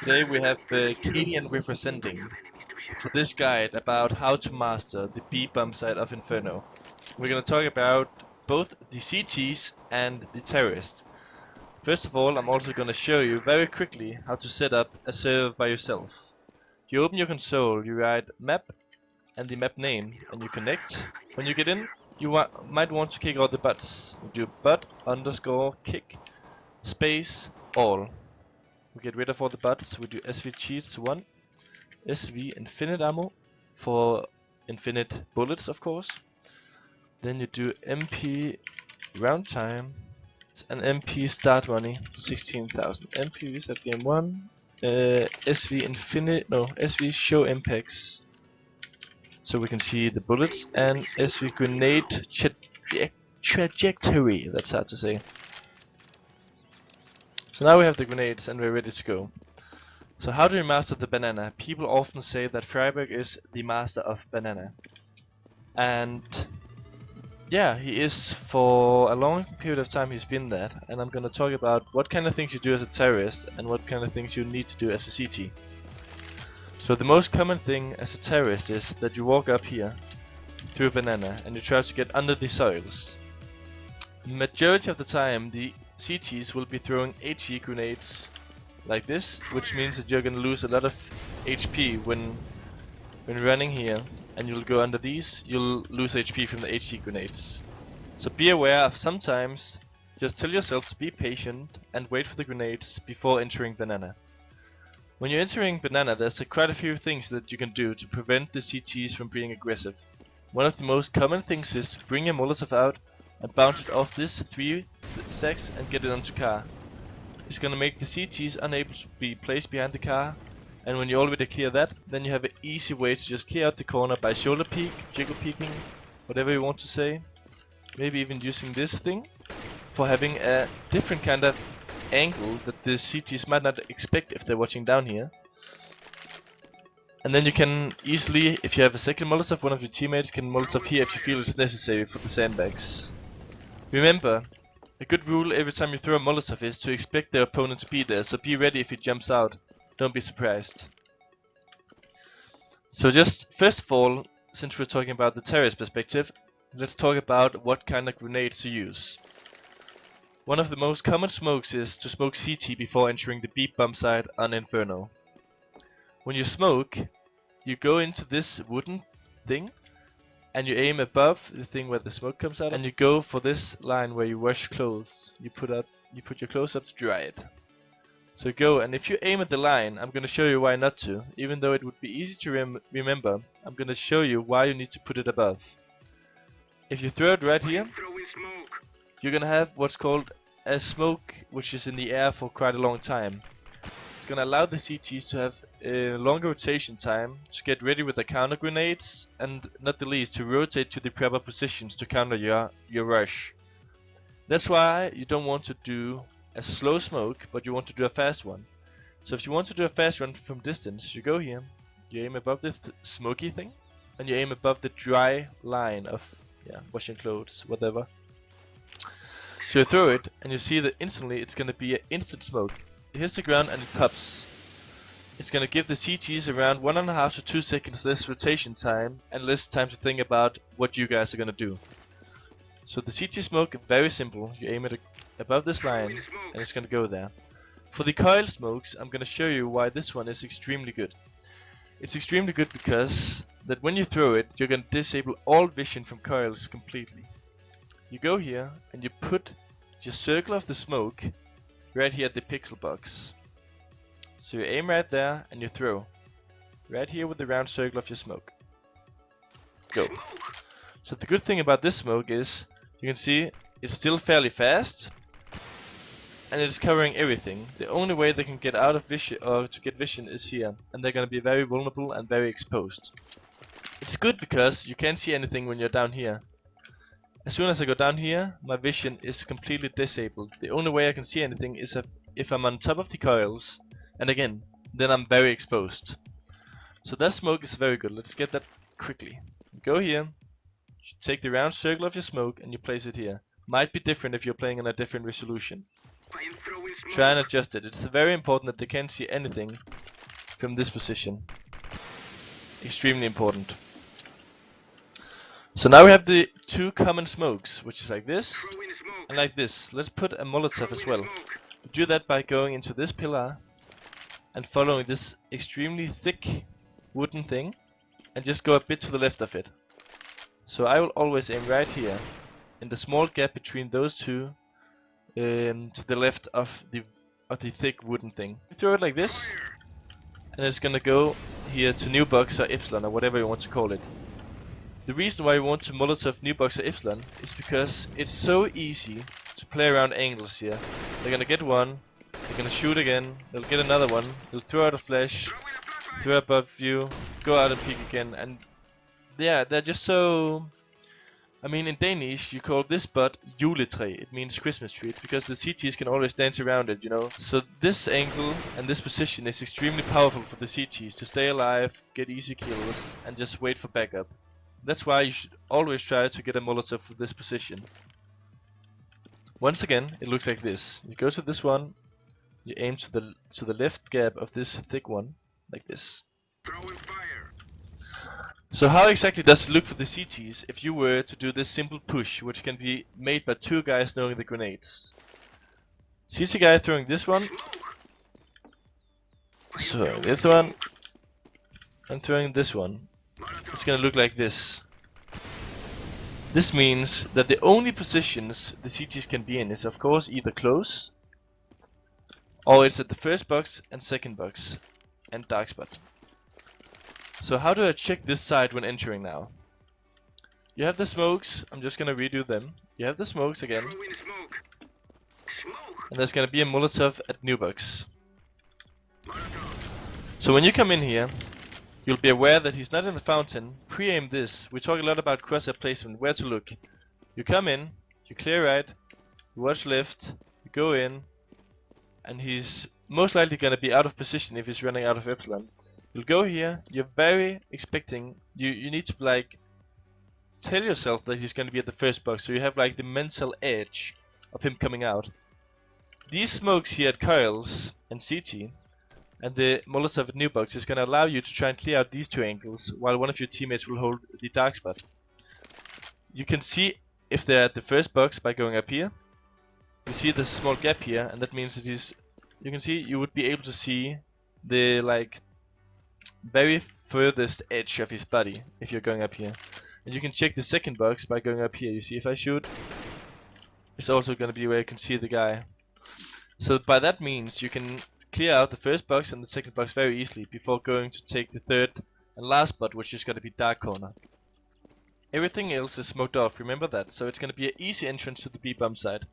Today we have cadiaN representing for this guide about how to master the B Bombsite of Inferno. We're going to talk about both the CTs and the terrorist. First of all, I'm also going to show you very quickly how to set up a server by yourself. You open your console, you write map and the map name, and you connect. When you get in, you might want to kick all the bots. You do bot underscore kick space all. We get rid of all the bots. We do SV cheats 1, SV infinite ammo for infinite bullets, of course. Then you do MP round time and MP start running 16,000. MP reset game 1. SV infinite, no, SV show impacts so we can see the bullets, and SV grenade trajectory, that's hard to say. So now we have the grenades and we're ready to go. So how do we master the banana? People often say that Freiberg is the master of banana. And yeah, he is. For a long period of time he's been that. And I'm gonna talk about what kind of things you do as a terrorist and what kind of things you need to do as a CT. So the most common thing as a terrorist is that you walk up here through a banana and you try to get under the soils. Majority of the time the CTs will be throwing HE grenades like this, which means that you're gonna lose a lot of HP when running here, and you'll go under these, you'll lose HP from the HE grenades. So be aware of sometimes just tell yourself to be patient and wait for the grenades before entering banana. When you're entering banana, there's quite a few things that you can do to prevent the CTs from being aggressive. One of the most common things is to bring your molotov out and bounce it off this 3 stacks and get it onto car. It's gonna make the CTs unable to be placed behind the car, and when you already clear that, then you have an easy way to just clear out the corner by shoulder peek, jiggle peeking, whatever you want to say. Maybe even using this thing for having a different kind of angle that the CTs might not expect if they're watching down here. And then you can easily, if you have a second molotov, one of your teammates can molotov here if you feel it's necessary for the sandbags. Remember, a good rule every time you throw a molotov is to expect the opponent to be there, so be ready if he jumps out. Don't be surprised. So just first of all, since we're talking about the terrorist perspective, let's talk about what kind of grenades to use. One of the most common smokes is to smoke CT before entering the B Bombsite on Inferno. When you smoke, you go into this wooden thing and you aim above the thing where the smoke comes out, and you go for this line where you wash clothes. You put your clothes up to dry it. So go, and if you aim at the line, I'm gonna show you why not to. Even though it would be easy to remember, I'm gonna show you why you need to put it above. If you throw it right here, you're gonna have what's called a smoke which is in the air for quite a long time. It's gonna allow the CTs to have a longer rotation time to get ready with the counter grenades, and not the least to rotate to the proper positions to counter your rush. That's why you don't want to do a slow smoke, but you want to do a fast one. So if you want to do a fast one from distance, you go here, you aim above this smoky thing, and you aim above the dry line of washing clothes, whatever. So you throw it, and you see that instantly it's gonna be an instant smoke. It hits the ground and it pops. It's gonna give the CTs around 1.5 to 2 seconds less rotation time and less time to think about what you guys are gonna do. So the CT smoke, very simple. You aim it above this line and it's gonna go there. For the coil smokes, I'm gonna show you why this one is extremely good. It's extremely good because that when you throw it, you're gonna disable all vision from coils completely. You go here and you put your circle of the smoke right here at the pixel box. So you aim right there and you throw. Right here with the round circle of your smoke. Go. So the good thing about this smoke is, you can see it's still fairly fast and it's covering everything. The only way they can get out of vision or to get vision is here, and they're gonna be very vulnerable and very exposed. It's good because you can't see anything when you're down here. As soon as I go down here, my vision is completely disabled. The only way I can see anything is if I'm on top of the coils, and again, then I'm very exposed. So that smoke is very good. Let's get that quickly. You go here, you take the round circle of your smoke and you place it here. Might be different if you're playing on a different resolution. try and adjust it. It's very important that they can't see anything from this position. Extremely important. So now we have the two common smokes, which is like this and like this. Let's put a molotov as well. We do that by going into this pillar and following this extremely thick wooden thing and just go a bit to the left of it. So I will always aim right here in the small gap between those two, to the left of the thick wooden thing. We throw it like this, and it's gonna go here to new box or Epsilon or whatever you want to call it. The reason why we want to molotov new box or Epsilon is because it's so easy to play around angles here. They're gonna get one, they're gonna shoot again, they'll get another one, they'll throw out a flash, throw above you, go out and peek again, and yeah, they're just so... I mean, in Danish you call this spot juletræ, it means Christmas tree, because the CTs can always dance around it, you know. So this angle and this position is extremely powerful for the CTs to stay alive, get easy kills, and just wait for backup. That's why you should always try to get a molotov for this position. Once again, it looks like this. You go to this one, you aim to the left gap of this thick one, like this. So how exactly does it look for the CTs if you were to do this simple push, which can be made by two guys knowing the grenades? CT guy throwing this one, so this one, and throwing this one. It's gonna look like this. This means that the only positions the CTs can be in is of course either close, or it's at the first box and second box, and dark spot. So how do I check this side when entering now? You have the smokes, I'm just gonna redo them. You have the smokes again. And there's gonna be a molotov at new box. So when you come in here, you'll be aware that he's not in the fountain. Pre-aim this. We talk a lot about crosshair placement, where to look. You come in, you clear right, you watch left, you go in, and he's most likely gonna be out of position if he's running out of Epsilon. You'll go here, you're very expecting, you need to like tell yourself that he's going to be at the first box, so you have like the mental edge of him coming out. These smokes here at coils and CT and the molotov at new box is going to allow you to try and clear out these two angles while one of your teammates will hold the dark spot. You can see if they're at the first box by going up here. You see there's a small gap here, and that means that you can see, you would be able to see the like very furthest edge of his body if you're going up here. And you can check the second box by going up here. You see if I shoot, it's also going to be where you can see the guy. So by that means you can clear out the first box and the second box very easily before going to take the third and last spot, which is going to be dark corner. Everything else is smoked off, remember that, so it's going to be an easy entrance to the B Bombsite.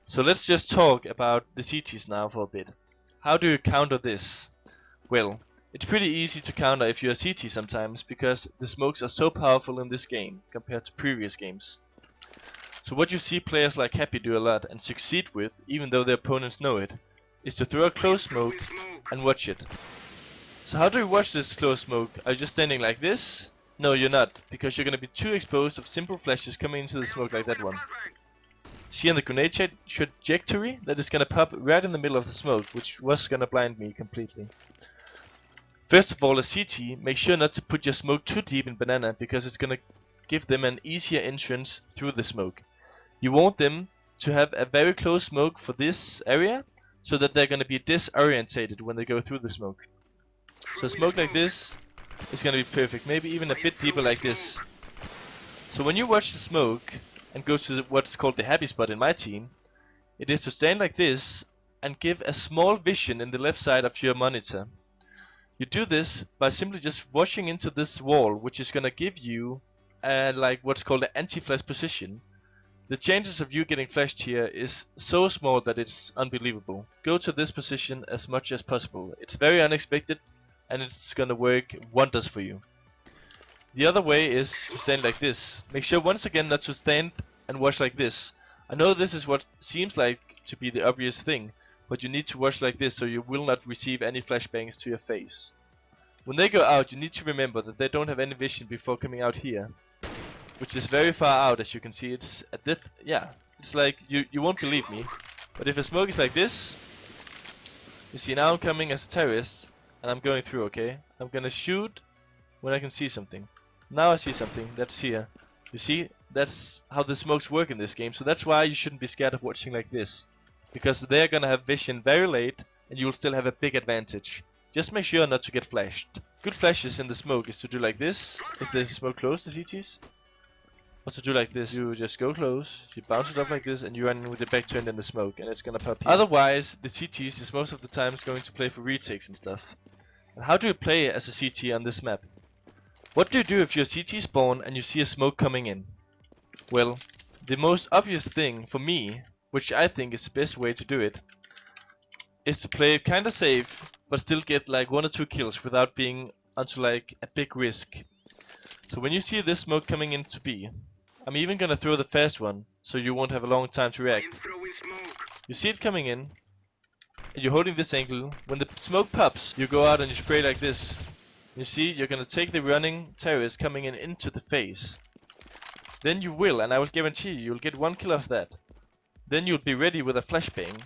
So let's just talk about the CTs now for a bit. How do you counter this? Well, it's pretty easy to counter if you're a CT sometimes, because the smokes are so powerful in this game compared to previous games. So what you see players like Happy do a lot and succeed with, even though their opponents know it, is to throw a close smoke and watch it. So how do you watch this close smoke? Are you just standing like this? No, you're not, because you're going to be too exposed of simple flashes coming into the smoke like that one. See on the grenade trajectory that is going to pop right in the middle of the smoke, which was going to blind me completely. First of all, a CT, make sure not to put your smoke too deep in banana, because it's gonna give them an easier entrance through the smoke. You want them to have a very close smoke for this area, so that they're gonna be disorientated when they go through the smoke. So smoke like this is gonna be perfect, maybe even a bit deeper like this. So when you watch the smoke and go to what's called the happy spot in my team, it is to stand like this and give a small vision in the left side of your monitor. You do this by simply just washing into this wall, which is gonna give you like what's called an anti-flash position. The chances of you getting flashed here is so small that it's unbelievable. Go to this position as much as possible. It's very unexpected and it's gonna work wonders for you. The other way is to stand like this. Make sure once again not to stand and watch like this. I know this is what seems like to be the obvious thing, but you need to watch like this so you will not receive any flashbangs to your face. When they go out, you need to remember that they don't have any vision before coming out here, which is very far out, as you can see. It's at this, yeah, it's like you won't believe me, But if a smoke is like this, you see now I'm coming as a terrorist, and I'm going through, okay? I'm gonna shoot when I can see something. Now I see something, that's here. You see, that's how the smokes work in this game, so that's why you shouldn't be scared of watching like this. Because they're gonna have vision very late, and you'll still have a big advantage. Just make sure not to get flashed. Good flashes in the smoke is to do like this, if there's smoke close to CTs. Or to do like this, you just go close, you bounce it up like this, and you run with the back turned in the smoke, and it's gonna pop here. Otherwise, the CTs is most of the time going to play for retakes and stuff. And how do you play as a CT on this map? What do you do if you're CT spawn and you see a smoke coming in? Well, the most obvious thing for me, which I think is the best way to do it, is to play it kinda safe, but still get like 1 or 2 kills without being onto like a big risk. So when you see this smoke coming into B, I'm even gonna throw the fast one, so you won't have a long time to react. You see it coming in, and you're holding this angle. When the smoke pops, you go out and you spray like this. You see, you're gonna take the running terrorist coming in into the face. Then you will, and I will guarantee you'll get 1 kill off that. Then you'll be ready with a flashbang.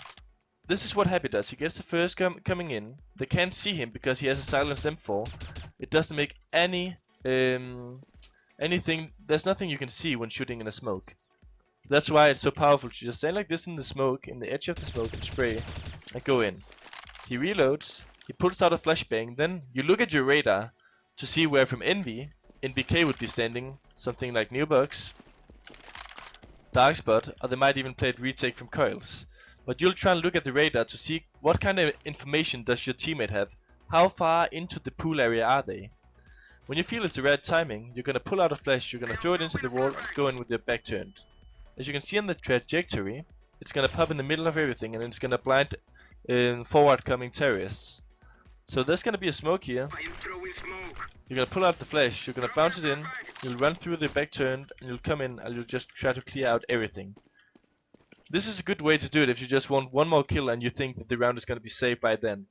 This is what Happy does. He gets the first coming in. They can't see him because he has a silenced M4. It doesn't make any anything. There's nothing you can see when shooting in a smoke. That's why it's so powerful to just stand like this in the smoke, in the edge of the smoke, and spray and go in. He reloads. He pulls out a flashbang. Then you look at your radar to see where from Envy NBK would be standing. Something like New Box, Dark Spot, or they might even play retake from coils. But you'll try and look at the radar to see what kind of information does your teammate have. How far into the pool area are they? When you feel it's the right timing, you're gonna pull out a flash, you're gonna throw it into the wall and go in with your back turned. As you can see on the trajectory, it's gonna pop in the middle of everything and it's gonna blind forward coming terrorists. So there's gonna be a smoke here. You're gonna pull out the flash, you're gonna bounce it in, you'll run through the back turned, and you'll come in and you'll just try to clear out everything. This is a good way to do it if you just want 1 more kill and you think that the round is gonna be safe by then.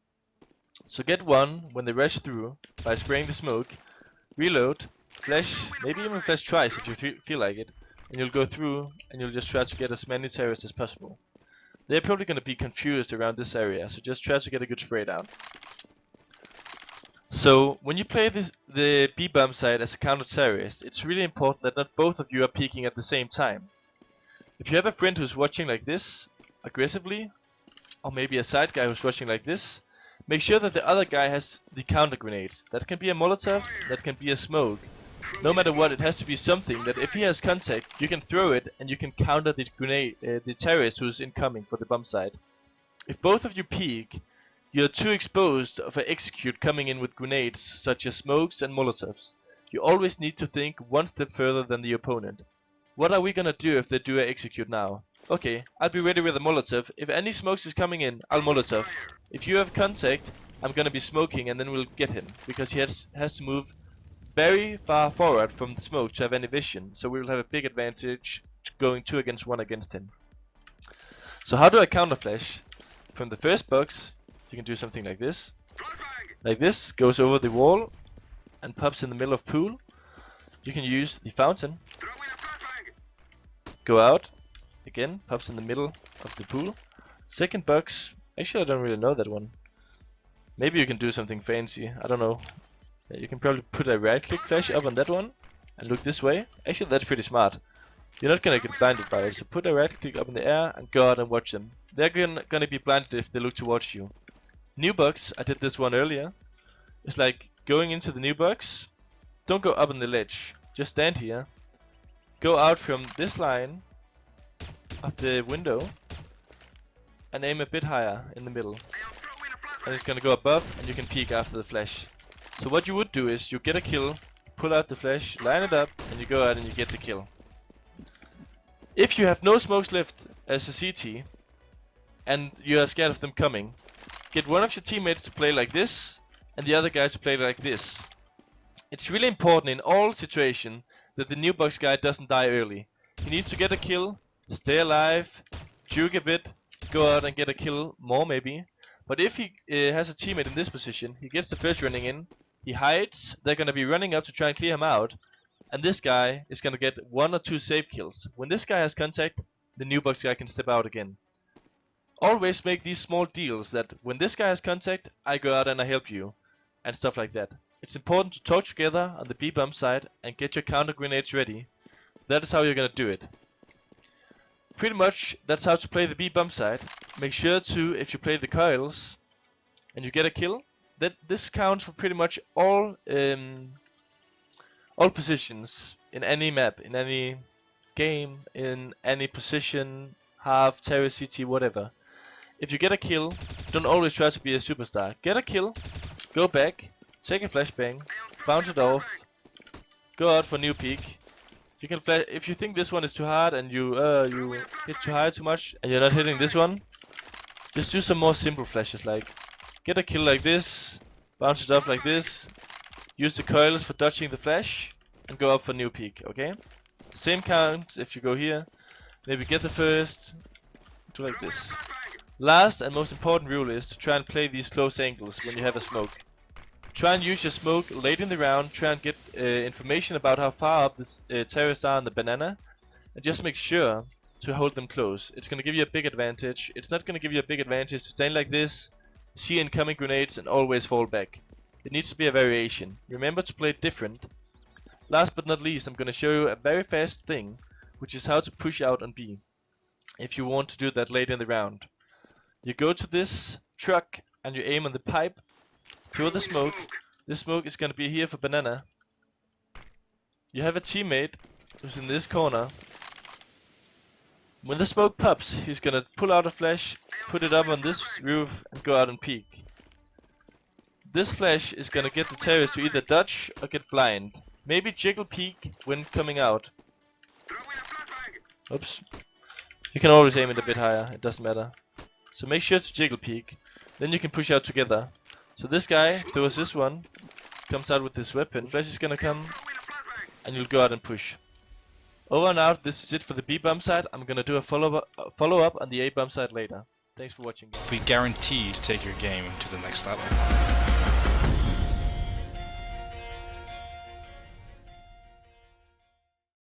So get 1 when they rush through by spraying the smoke, reload, flash, maybe even flash twice if you feel like it, and you'll go through and you'll just try to get as many terrorists as possible. They're probably gonna be confused around this area, so just try to get a good spray down. So when you play the B Bombsite as a counter-terrorist, it's really important that not both of you are peeking at the same time. If you have a friend who's watching like this, aggressively, or maybe a side guy who's watching like this, make sure that the other guy has the counter grenades. That can be a molotov, that can be a smoke. No matter what, it has to be something that if he has contact, you can throw it and you can counter the grenade, the terrorist who's incoming for the Bombsite. If both of you peek, you're too exposed of an execute coming in with grenades such as smokes and molotovs. You always need to think 1 step further than the opponent. What are we gonna do if they do an execute now? Okay, I'll be ready with a molotov. If any smokes is coming in, I'll molotov. If you have contact, I'm gonna be smoking and then we'll get him. Because he has to move very far forward from the smoke to have any vision. So we will have a big advantage going 2 against 1 against him. So how do I counter flash? From the first box, you can do something like this. Like this, goes over the wall and pops in the middle of pool. You can use the fountain. Go out, again, pops in the middle of the pool. Second box, actually I don't really know that one. Maybe you can do something fancy, I don't know. You can probably put a right click flash up on that one and look this way. Actually that's pretty smart. You're not gonna get blinded by it, so put a right click up in the air and go out and watch them. They're gonna be blinded if they look towards you. New box, I did this one earlier. It's like going into the new box. Don't go up on the ledge, just stand here. Go out from this line of the window and aim a bit higher in the middle. And it's gonna go above and you can peek after the flash. So what you would do is you get a kill, pull out the flash, line it up, and you go out and you get the kill. If you have no smokes left as a CT and you are scared of them coming, get one of your teammates to play like this and the other guy to play like this. It's really important in all situations that the new box guy doesn't die early. He needs to get a kill, stay alive, juke a bit, go out and get a kill more maybe. But if he has a teammate in this position, he gets the first running in, he hides, they're gonna be running up to try and clear him out, and this guy is gonna get 1 or 2 safe kills. When this guy has contact, the new box guy can step out again. Always make these small deals that when this guy has contact, I go out and I help you, and stuff like that. It's important to talk together on the B Bombsite and get your counter grenades ready. That is how you're gonna do it. Pretty much, that's how to play the B Bombsite. Make sure to, if you play the coils, and you get a kill, that this counts for pretty much all positions in any map, in any game, in any position, half, terror, CT, whatever. If you get a kill, don't always try to be a superstar. Get a kill, go back, take a flashbang, bounce it off, go out for new peek. You can flash if you think this one is too hard and you hit too high too much and you're not hitting this one. Just do some more simple flashes, like get a kill like this, bounce it off like this, use the coils for dodging the flash, and go up for new peek. Okay? Same count if you go here. Maybe get the first, do like this. Last and most important rule is to try and play these close angles when you have a smoke. Try and use your smoke late in the round, try and get information about how far up the terrorists are on the banana, and just make sure to hold them close. It's going to give you a big advantage. It's not going to give you a big advantage to stand like this, see incoming grenades and always fall back. It needs to be a variation. Remember to play different. Last but not least, I'm going to show you a very fast thing, which is how to push out on B, if you want to do that late in the round. You go to this truck and you aim on the pipe, throw the smoke. This smoke is going to be here for banana. You have a teammate who's in this corner. When the smoke pops, he's going to pull out a flash, put it up on this roof and go out and peek. This flash is going to get the terrorists to either dodge or get blind. Maybe jiggle peek when coming out. Oops. You can always aim it a bit higher, it doesn't matter. So make sure to jiggle peek, then you can push out together. So this guy throws this one, comes out with this weapon, flash is gonna come, and you'll go out and push. Over and out, this is it for the B Bombsite. I'm gonna do a follow up on the A Bombsite later. Thanks for watching, guys. We guarantee to take your game to the next level.